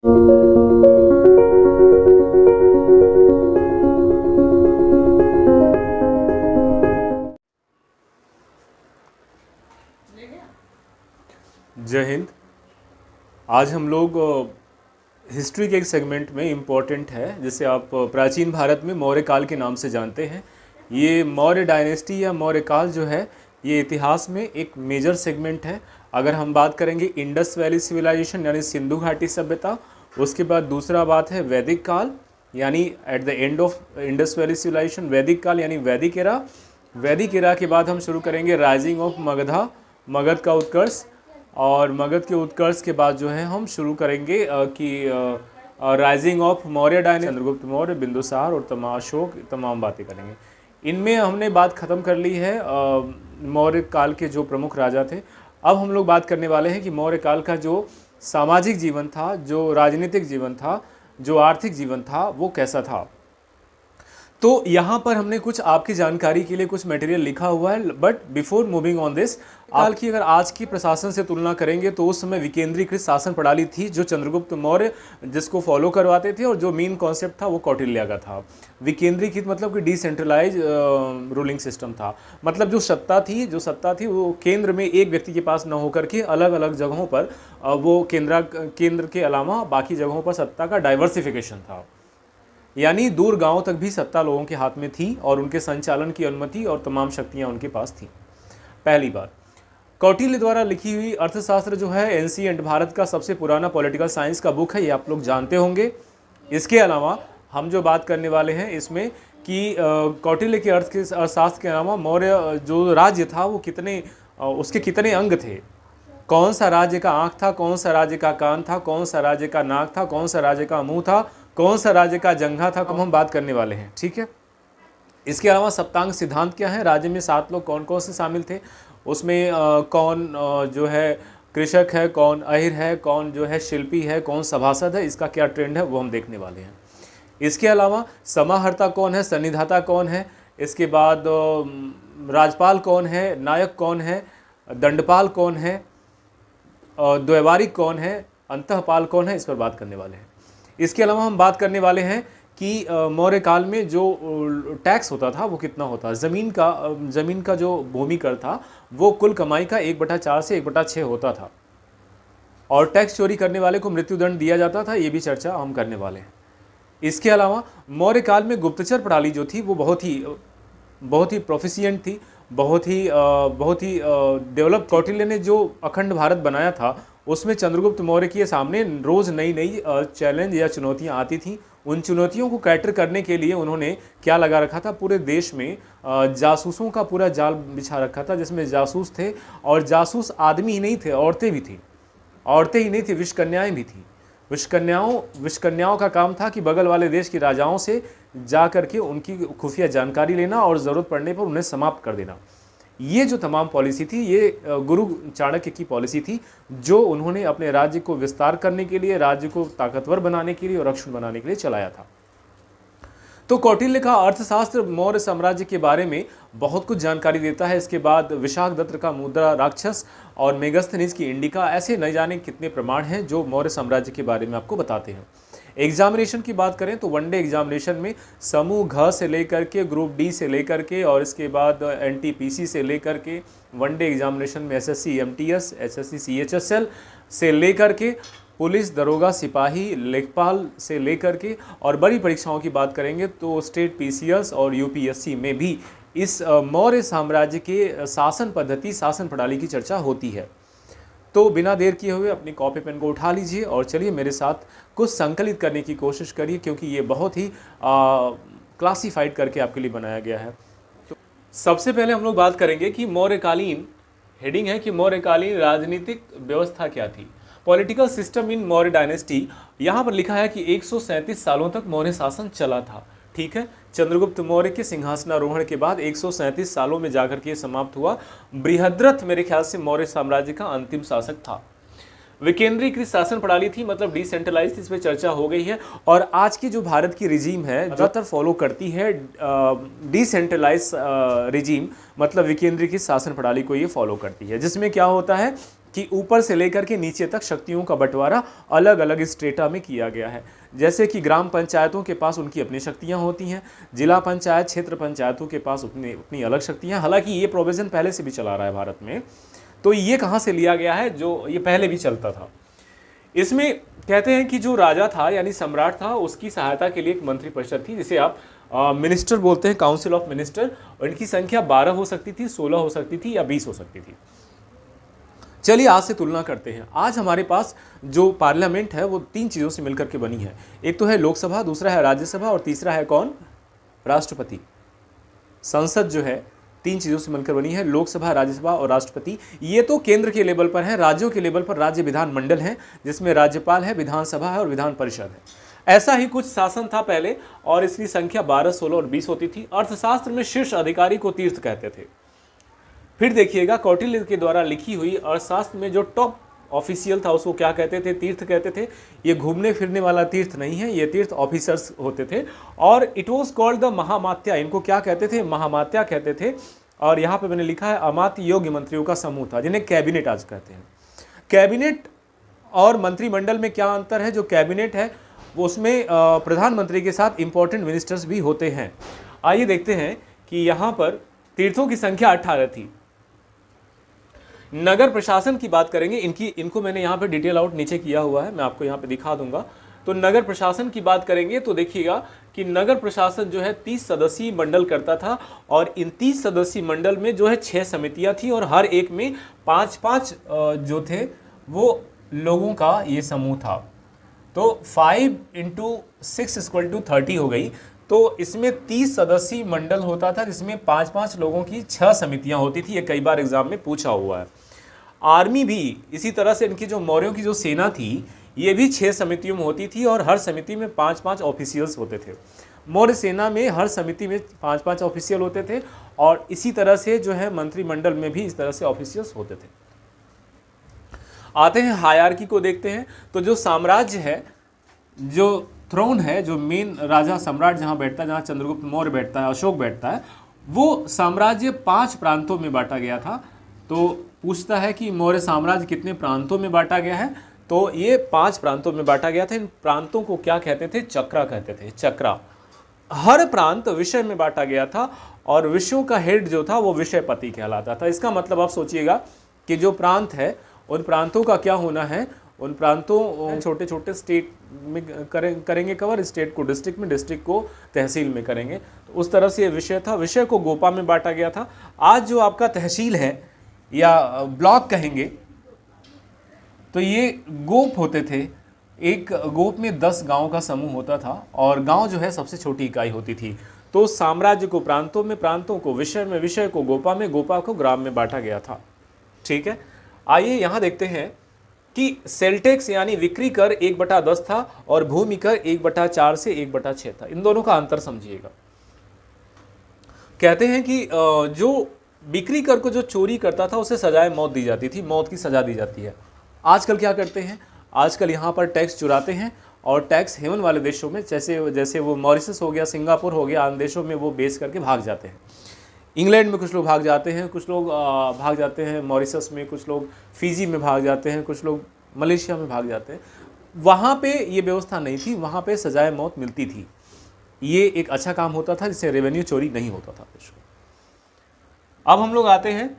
जय हिंद। आज हम लोग हिस्ट्री के एक सेगमेंट में इम्पॉर्टेंट है जिसे आप प्राचीन भारत में मौर्य काल के नाम से जानते हैं। ये मौर्य डायनेस्टी या मौर्य काल जो है ये इतिहास में एक मेजर सेगमेंट है। अगर हम बात करेंगे इंडस वैली सिविलाइजेशन यानी सिंधु घाटी सभ्यता, उसके बाद दूसरा बात है वैदिक काल यानी at the end of Indus valley civilization वैदिक काल यानी वैदिक एरा। वैदिक एरा के बाद हम शुरू करेंगे राइजिंग ऑफ मगधा, मगध का उत्कर्ष, और मगध के उत्कर्ष के बाद जो है हम शुरू करेंगे कि rising of Maurya dynasty, Chandragupta Maurya, Bindusara और अशोक, तमाम बातें करेंगे। इनमें हमने बात ख़त्म कर ली है मौर्य काल के जो प्रमुख राजा थे। अब हम लोग बात करने वाले हैं कि मौर्य काल का जो सामाजिक जीवन था, जो राजनीतिक जीवन था, जो आर्थिक जीवन था, वो कैसा था। तो यहाँ पर हमने कुछ आपकी जानकारी के लिए कुछ मटेरियल लिखा हुआ है, but before moving on this, काल की अगर आज की प्रशासन से तुलना करेंगे तो उस समय विकेंद्रीकृत शासन प्रणाली थी जो चंद्रगुप्त मौर्य जिसको फॉलो करवाते थे, और जो मेन कॉन्सेप्ट था वो कौटिल्य का था। विकेंद्रीकृत मतलब कि डिसेंट्रलाइज रूलिंग सिस्टम था, मतलब जो सत्ता थी वो केंद्र में एक व्यक्ति के पास न होकर के अलग अलग जगहों पर वो केंद्र के अलावा बाकी जगहों पर सत्ता का डाइवर्सिफिकेशन था, यानी दूर गांव तक भी सत्ता लोगों के हाथ में थी और उनके संचालन की अनुमति और तमाम शक्तियां उनके पास थी। पहली बात, कौटिल्य द्वारा लिखी हुई अर्थशास्त्र जो है एंशिएंट भारत का सबसे पुराना पॉलिटिकल साइंस का बुक है, ये आप लोग जानते होंगे। इसके अलावा हम जो बात करने वाले हैं इसमें कि कौटिल्य के अर्थशास्त्र के अलावा मौर्य जो राज्य था वो उसके कितने अंग थे, कौन सा राज्य का आँख था, कौन सा राज्य का कान था, कौन सा राज्य का नाक था, कौन सा राज्य का मुंह था, कौन सा राज्य का जंघा था, कब हम बात करने वाले हैं, ठीक है। इसके अलावा सप्तांग सिद्धांत क्या है, राज्य में 7 लोग कौन कौन से शामिल थे, उसमें कौन जो है कृषक है, कौन अहिर है, कौन जो है शिल्पी है, कौन सभासद है, इसका क्या ट्रेंड है वो हम देखने वाले हैं। इसके अलावा समाहर्ता कौन है, सन्निधाता कौन है, इसके बाद राजपाल कौन है, नायक कौन है, दंडपाल कौन है, द्वैवारिक कौन है, अंतःपाल कौन है, इस पर बात करने वाले हैं। इसके अलावा हम बात करने वाले हैं कि मौर्य काल में जो टैक्स होता था वो कितना होता, ज़मीन का जो भूमि कर था वो कुल कमाई का 1/4 से 1/6 होता था, और टैक्स चोरी करने वाले को मृत्युदंड दिया जाता था, ये भी चर्चा हम करने वाले हैं। इसके अलावा मौर्य काल में गुप्तचर प्रणाली जो थी वो बहुत ही प्रोफिशिएंट थी, बहुत ही डेवलप। कौटिल्य ने जो अखंड भारत बनाया था उसमें चंद्रगुप्त मौर्य के सामने रोज़ नई चैलेंज या चुनौतियां आती थीं। उन चुनौतियों को कैटर करने के लिए उन्होंने क्या लगा रखा था, पूरे देश में जासूसों का पूरा जाल बिछा रखा था, जिसमें जासूस थे, और जासूस आदमी ही नहीं थे, औरतें भी थी, औरतें ही नहीं थी, विषकन्याएँ भी थी। विषकन्याओं का काम था कि बगल वाले देश के राजाओं से जा करके उनकी खुफिया जानकारी लेना और ज़रूरत पड़ने पर उन्हें समाप्त कर देना। ये जो तमाम पॉलिसी थी ये गुरु चाणक्य की पॉलिसी थी, जो उन्होंने अपने राज्य को विस्तार करने के लिए, राज्य को ताकतवर बनाने के लिए और अक्षुण बनाने के लिए चलाया था। तो कौटिल्य का अर्थशास्त्र मौर्य साम्राज्य के बारे में बहुत कुछ जानकारी देता है। इसके बाद विशाखदत्त का मुद्रा राक्षस और मेगस्थनीज की इंडिका, ऐसे न जाने कितने प्रमाण हैं जो मौर्य साम्राज्य के बारे में आपको बताते हैं। एग्जामिनेशन की बात करें तो वनडे एग्जामिनेशन में समूह घ से लेकर के ग्रुप डी से लेकर के और इसके बाद एनटीपीसी से लेकर के वनडे एग्जामिनेशन में एसएससी एमटीएस, एसएससी सीएचएसएल से लेकर के पुलिस, दरोगा, सिपाही, लेखपाल से लेकर के और बड़ी परीक्षाओं की बात करेंगे तो स्टेट पीसीएस और यूपीएससी में भी इस मौर्य साम्राज्य के शासन पद्धति, शासन प्रणाली की चर्चा होती है। तो बिना देर किए हुए अपनी कॉपी पेन को उठा लीजिए और चलिए मेरे साथ कुछ संकलित करने की कोशिश करिए, क्योंकि ये बहुत ही क्लासीफाइड करके आपके लिए बनाया गया है। तो सबसे पहले हम लोग बात करेंगे कि मौर्यकालीन, हेडिंग है कि मौर्यकालीन राजनीतिक व्यवस्था क्या थी, political system in Maurya dynasty. यहाँ पर लिखा है कि 137 सालों तक मौर्य शासन चला था, ठीक है। चंद्रगुप्त मौर्य के सिंहासनारोहण के बाद 137 सालों में जाकर के समाप्त हुआ। बृहद्रथ मेरे ख्याल से मौर्य साम्राज्य का अंतिम शासक था। विकेंद्रीकृत शासन प्रणाली थी, मतलब डिसेंट्रलाइज, इस पर चर्चा हो गई है। और आज की जो भारत की रिजीम है ज़्यादातर फॉलो करती है डिसेंट्रलाइज रिजीम, मतलब विकेंद्रीकृत शासन प्रणाली को ये फॉलो करती है, जिसमें क्या होता है कि ऊपर से लेकर के नीचे तक शक्तियों का बंटवारा अलग अलग स्ट्रेटा में किया गया है। जैसे कि ग्राम पंचायतों के पास उनकी अपनी शक्तियां होती हैं, जिला पंचायत क्षेत्र पंचायतों के पास अपनी अलग शक्तियां। हालांकि ये प्रोविज़न पहले से भी चला रहा है भारत में, तो ये कहाँ से लिया गया है, जो ये पहले भी चलता था। इसमें कहते हैं कि जो राजा था यानी सम्राट था, उसकी सहायता के लिए एक मंत्रिपरिषद थी, जिसे आप मिनिस्टर बोलते हैं, काउंसिल ऑफ मिनिस्टर, और इनकी संख्या 12 हो सकती थी, 16 हो सकती थी या 20 हो सकती थी। चलिए आज से तुलना करते हैं। आज हमारे पास जो पार्लियामेंट है वो 3 चीज़ों से मिलकर के बनी है। एक तो है लोकसभा, दूसरा है राज्यसभा और तीसरा है कौन, राष्ट्रपति। संसद जो है 3 चीज़ों से मिलकर बनी है, लोकसभा, राज्यसभा और राष्ट्रपति। ये तो केंद्र के लेवल पर है। राज्यों के लेवल पर राज्य विधानमंडल है, जिसमें राज्यपाल है, विधानसभा है और विधान परिषद है। ऐसा ही कुछ शासन था पहले, और इसकी संख्या 12, 16 और 20 होती थी। अर्थशास्त्र में शीर्ष अधिकारी को तीर्थ कहते थे। फिर देखिएगा, कौटिल्य के द्वारा लिखी हुई अर्थशास्त्र में जो टॉप ऑफिशियल था उसको क्या कहते थे, तीर्थ कहते थे। ये घूमने फिरने वाला तीर्थ नहीं है, ये तीर्थ ऑफिसर्स होते थे। और इट वॉज कॉल्ड द महामात्या, इनको क्या कहते थे, महामात्या कहते थे। और यहाँ पे मैंने लिखा है अमात्य योग्य मंत्रियों का समूह था, जिन्हें कैबिनेट आज कहते हैं। कैबिनेट और मंत्रिमंडल में क्या अंतर है, जो कैबिनेट है वो उसमें प्रधानमंत्री के साथ इंपॉर्टेंट मिनिस्टर्स भी होते हैं। आइए देखते हैं कि यहाँ पर तीर्थों की संख्या 18 थी। नगर प्रशासन की बात करेंगे, इनको मैंने यहाँ पे डिटेल आउट नीचे किया हुआ है, मैं आपको यहाँ पे दिखा दूंगा। तो नगर प्रशासन की बात करेंगे तो देखिएगा कि नगर प्रशासन जो है 30 सदस्यीय मंडल करता था, और इन 30 सदस्यीय मंडल में जो है 6 समितियां थी, और हर एक में 5-5 जो थे वो लोगों का ये समूह था। तो 5 × 6 = 30 हो गई। तो इसमें 30 सदस्यीय मंडल होता था, जिसमें 5-5 लोगों की 6 समितियां होती थी। ये कई बार एग्जाम में पूछा हुआ है। आर्मी भी इसी तरह से, इनकी जो मौर्यों की जो सेना थी ये भी 6 समितियों में होती थी, और हर समिति में 5-5 ऑफिशियल्स होते थे। मौर्य सेना में हर समिति में 5-5 ऑफिशियल होते थे, और इसी तरह से जो है मंत्रिमंडल में भी इस तरह से ऑफिशियल्स होते थे। आते हैं हायरार्की को देखते हैं। तो जो साम्राज्य है, जो थ्रोन है, जो मेन राजा सम्राट जहाँ बैठता है, जहाँ चंद्रगुप्त मौर्य बैठता है, अशोक बैठता है, वो साम्राज्य 5 प्रांतों में बांटा गया था। तो पूछता है कि मौर्य साम्राज्य कितने प्रांतों में बांटा गया है, तो ये 5 प्रांतों में बांटा गया था। इन प्रांतों को क्या कहते थे, चक्रा कहते थे, चक्रा। हर प्रांत विषय में बांटा गया था, और विषयों का हेड जो था वो विषयपति कहलाता था। इसका मतलब आप सोचिएगा कि जो प्रांत है उन प्रांतों का क्या होना है, उन प्रांतों छोटे छोटे स्टेट में करेंगे कवर, स्टेट को डिस्ट्रिक्ट में, डिस्ट्रिक्ट को तहसील में करेंगे। तो उस तरह से ये विषय था। विषय को गोपा में बांटा गया था। आज जो आपका तहसील है या ब्लॉक कहेंगे, तो ये गोप होते थे। एक गोप में 10 गांव का समूह होता था, और गांव जो है सबसे छोटी इकाई होती थी। तो साम्राज्य को प्रांतों में, प्रांतों को विषय में, विषय को गोपा में, गोपा को ग्राम में बांटा गया था। ठीक है, आइए यहाँ देखते हैं कि सेल टैक्स यानी बिक्री कर 1/10 था, और भूमि कर 1/4 से 1/6 था। इन दोनों का अंतर समझिएगा। कहते हैं कि जो बिक्री कर को जो चोरी करता था उसे सजाए मौत दी जाती थी, मौत की सजा दी जाती है। आजकल क्या करते हैं, आजकल यहाँ पर टैक्स चुराते हैं, और टैक्स हेवन वाले देशों में, जैसे वो मॉरिशस हो गया, सिंगापुर हो गया, अन्य देशों में वो बेच करके भाग जाते हैं। इंग्लैंड में कुछ लोग भाग जाते हैं, कुछ लोग भाग जाते हैं मॉरिशस में, कुछ लोग फिजी में भाग जाते हैं, कुछ लोग मलेशिया में भाग जाते हैं। वहाँ पे ये व्यवस्था नहीं थी, वहाँ पे सजाए मौत मिलती थी। ये एक अच्छा काम होता था, जिससे रेवेन्यू चोरी नहीं होता था। अब हम लोग आते हैं,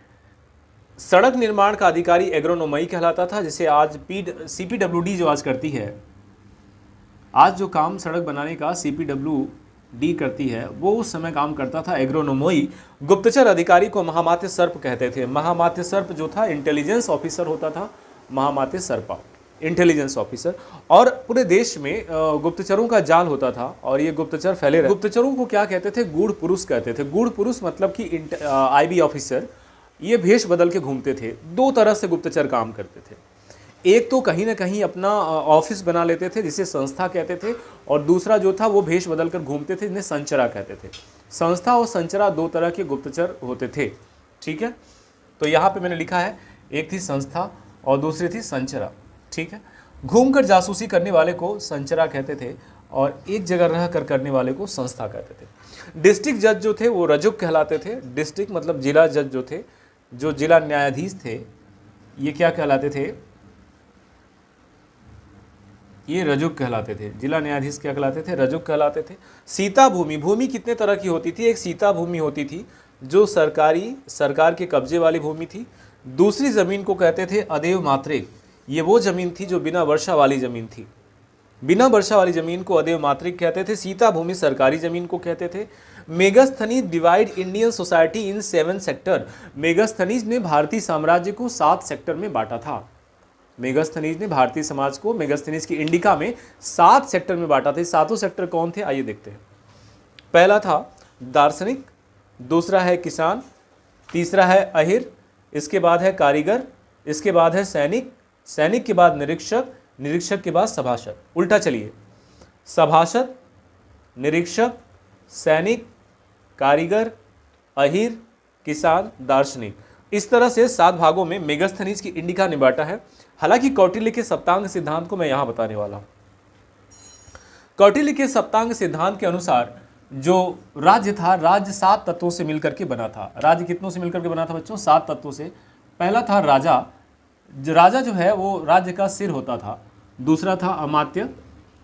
सड़क निर्माण का अधिकारी एग्रोनोमई कहलाता था, जिसे आज CPWD जो आज करती है, आज जो काम सड़क बनाने का CPWD करती है, वो उस समय काम करता था एग्रोनोमई। गुप्तचर अधिकारी को महामात्य सर्प कहते थे। महामात्य सर्प जो था इंटेलिजेंस ऑफिसर होता था, महामात्य सर्पा इंटेलिजेंस ऑफिसर। और पूरे देश में गुप्तचरों का जाल होता था, और ये गुप्तचर फैले रहे। गुप्तचरों को क्या कहते थे, गूढ़ पुरुष कहते थे। गूढ़ पुरुष मतलब कि IB ऑफिसर, ये भेष बदल के घूमते थे। 2 तरह से गुप्तचर काम करते थे। एक तो कहीं ना कहीं अपना ऑफिस बना लेते थे, जिसे संस्था कहते थे, और दूसरा जो था वो भेष बदल कर घूमते थे, जिन्हें संचरा कहते थे। संस्था और संचरा 2 तरह के गुप्तचर होते थे। ठीक है, तो यहाँ पे मैंने लिखा है, एक थी संस्था और दूसरी थी संचरा। ठीक है, घूमकर जासूसी करने वाले को संचरा कहते थे, और एक जगह रह कर करने वाले को संस्था कहते थे। डिस्ट्रिक्ट जज जो थे वो रजुक कहलाते थे। डिस्ट्रिक्ट मतलब जिला जज जो थे, जो जिला न्यायाधीश थे, ये क्या कहलाते थे, ये रजुक कहलाते थे। जिला न्यायाधीश क्या कहलाते थे, रजुक कहलाते थे। सीता भूमि, भूमि कितने तरह की होती थी, एक सीता भूमि होती थी जो सरकार के कब्जे वाली भूमि थी। दूसरी ज़मीन को कहते थे अदेव मात्रिक, ये वो ज़मीन थी जो बिना वर्षा वाली ज़मीन थी। बिना वर्षा वाली ज़मीन को अदेव मात्रिक कहते थे। सीता भूमि सरकारी ज़मीन को कहते थे। Megasthenes divide Indian society in 7 sector, Megasthenes ने भारतीय साम्राज्य को 7 सेक्टर में बांटा था। मेगास्थनीज ने भारतीय समाज को मेगास्थनीज की इंडिका में 7 सेक्टर में बांटा था। सातों सेक्टर कौन थे, आइए देखते हैं। पहला था दार्शनिक, दूसरा है किसान, तीसरा है अहिर, इसके बाद है कारीगर, इसके बाद है सैनिक, सैनिक के बाद निरीक्षक, निरीक्षक के बाद सभासद। उल्टा चलिए, सभासद, निरीक्षक, सैनिक, कारीगर, अहिर, किसान, दार्शनिक, इस तरह से 7 भागों में मेगास्थनीज की इंडिका ने बांटा है। हालांकि कौटिल्य के सप्तांग सिद्धांत को मैं यहां बताने वाला हूं। कौटिल्य के सप्तांग सिद्धांत के अनुसार जो राज्य था, राज्य 7 तत्वों से मिलकर के बना था। राज्य कितनों से मिलकर के बना था बच्चों, 7 तत्वों से। पहला था राजा, राजा जो है वो राज्य का सिर होता था। दूसरा था अमात्य,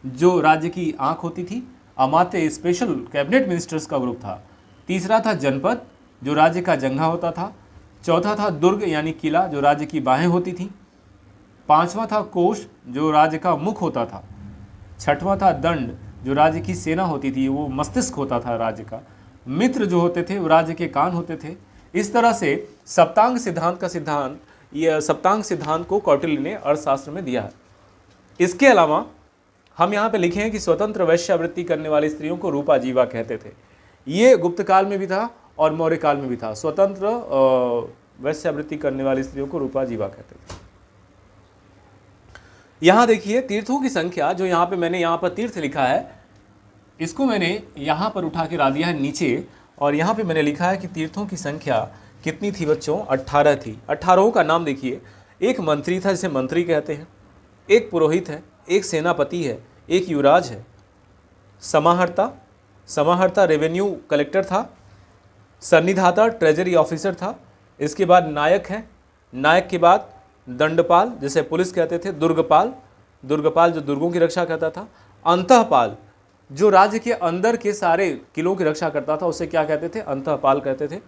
जो राज्य की आंख होती थी। अमात्य स्पेशल कैबिनेट मिनिस्टर्स का ग्रुप था। तीसरा था जनपद, जो राज्य का जंघा होता था। चौथा था दुर्ग यानी किला, जो राज्य की बाहें होती थी। पांचवा था कोष, जो राज्य का मुख होता था। छठवां था दंड, जो राज्य की सेना होती थी, वो मस्तिष्क होता था राज्य का। मित्र जो होते थे वो राज्य के कान होते थे। इस तरह से सप्तांग सिद्धांत को कौटिल्य ने अर्थशास्त्र में दिया है। इसके अलावा हम यहाँ पे लिखे हैं कि स्वतंत्र वैश्यावृत्ति करने वाली स्त्रियों को रूपा जीवा कहते थे। ये गुप्त काल में भी था और मौर्य काल में भी था। स्वतंत्र वैश्यावृत्ति करने वाली स्त्रियों को रूपा जीवा कहते थे। यहाँ देखिए तीर्थों की संख्या, जो यहाँ पे मैंने यहाँ पर तीर्थ लिखा है, इसको मैंने यहाँ पर उठा के ला दिया है नीचे, और यहाँ पे मैंने लिखा है कि तीर्थों की संख्या कितनी थी बच्चों, 18 थी। 18 का नाम देखिए, एक मंत्री था जिसे मंत्री कहते हैं, एक पुरोहित है, एक सेनापति है, एक युवराज है, समाहर्ता रेवेन्यू कलेक्टर था, सन्निधाता ट्रेजरी ऑफिसर था, इसके बाद नायक है, नायक के बाद दंडपाल जिसे पुलिस कहते थे, दुर्गपाल जो दुर्गों की रक्षा करता था, अंतःपाल जो राज्य के अंदर के सारे किलों की रक्षा करता था, उसे क्या कहते थे, अंतःपाल कहते थे।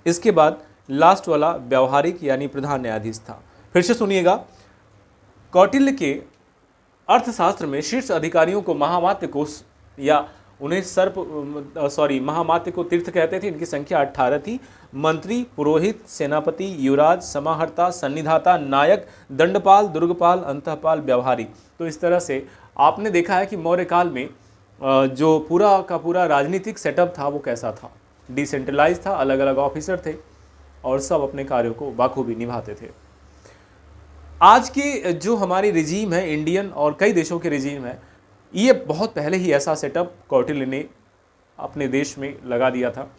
इसके बाद लास्ट वाला व्यावहारिक यानी प्रधान न्यायाधीश था। फिर से सुनिएगा, कौटिल्य के अर्थशास्त्र में शीर्ष अधिकारियों को महामात्य को या उन्हें महामात्य को तीर्थ कहते थे। इनकी संख्या 18 थी। मंत्री, पुरोहित, सेनापति, युवराज, समाहर्ता, सन्निधाता, नायक, दंडपाल, दुर्गपाल, अंतःपाल, व्यावहारिक। तो इस तरह से आपने देखा है कि मौर्य काल में जो पूरा का पूरा राजनीतिक सेटअप था वो कैसा था, डिसेंट्रलाइज था, अलग अलग ऑफिसर थे और सब अपने कार्यों को बाखूबी निभाते थे। आज की जो हमारी रिजीम है, इंडियन और कई देशों के रिजीम है, ये बहुत पहले ही ऐसा सेटअप कौटिल्य ने अपने देश में लगा दिया था।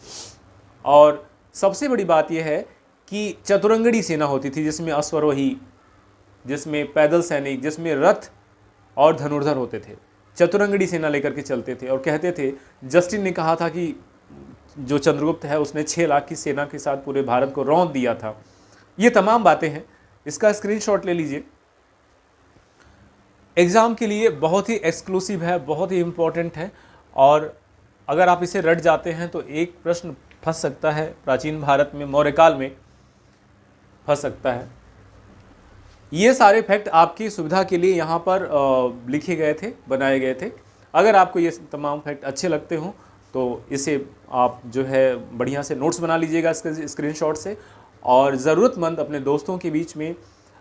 और सबसे बड़ी बात यह है कि चतुरंगड़ी सेना होती थी, जिसमें अश्वरोही, जिसमें पैदल सैनिक, जिसमें रथ और धनुर्धर होते थे। चतुरंगड़ी सेना लेकर के चलते थे और कहते थे, जस्टिन ने कहा था कि जो चंद्रगुप्त है उसने 6 लाख की सेना के साथ पूरे भारत को रौंद दिया था। ये तमाम बातें हैं, इसका स्क्रीनशॉट ले लीजिए। एग्ज़ाम के लिए बहुत ही एक्सक्लूसिव है, बहुत ही इम्पोर्टेंट है, और अगर आप इसे रट जाते हैं तो एक प्रश्न फंस सकता है, प्राचीन भारत में मौर्य काल में फंस सकता है। ये सारे फैक्ट आपकी सुविधा के लिए यहाँ पर लिखे गए थे, बनाए गए थे। अगर आपको ये तमाम फैक्ट अच्छे लगते हों तो इसे आप जो है बढ़िया से नोट्स बना लीजिएगा इसके स्क्रीनशॉट से, और ज़रूरतमंद अपने दोस्तों के बीच में,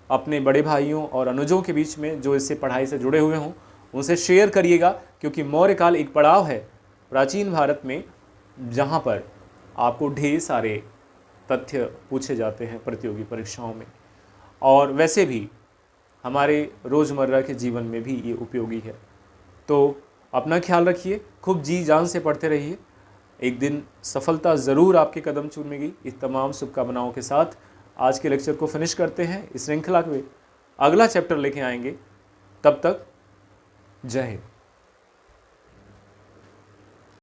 अपने बड़े भाइयों और अनुजों के बीच में जो इससे पढ़ाई से जुड़े हुए हों उनसे शेयर करिएगा, क्योंकि मौर्य काल एक पड़ाव है प्राचीन भारत में जहाँ पर आपको ढेर सारे तथ्य पूछे जाते हैं प्रतियोगी परीक्षाओं में, और वैसे भी हमारे रोज़मर्रा के जीवन में भी ये उपयोगी है। तो अपना ख्याल रखिए, खूब जी जान से पढ़ते रहिए, एक दिन सफलता ज़रूर आपके कदम चूमेगी। इस तमाम शुभकामनाओं के साथ आज के लेक्चर को फिनिश करते हैं। इस श्रृंखला में अगला चैप्टर लेके आएंगे, तब तक जय हिंद।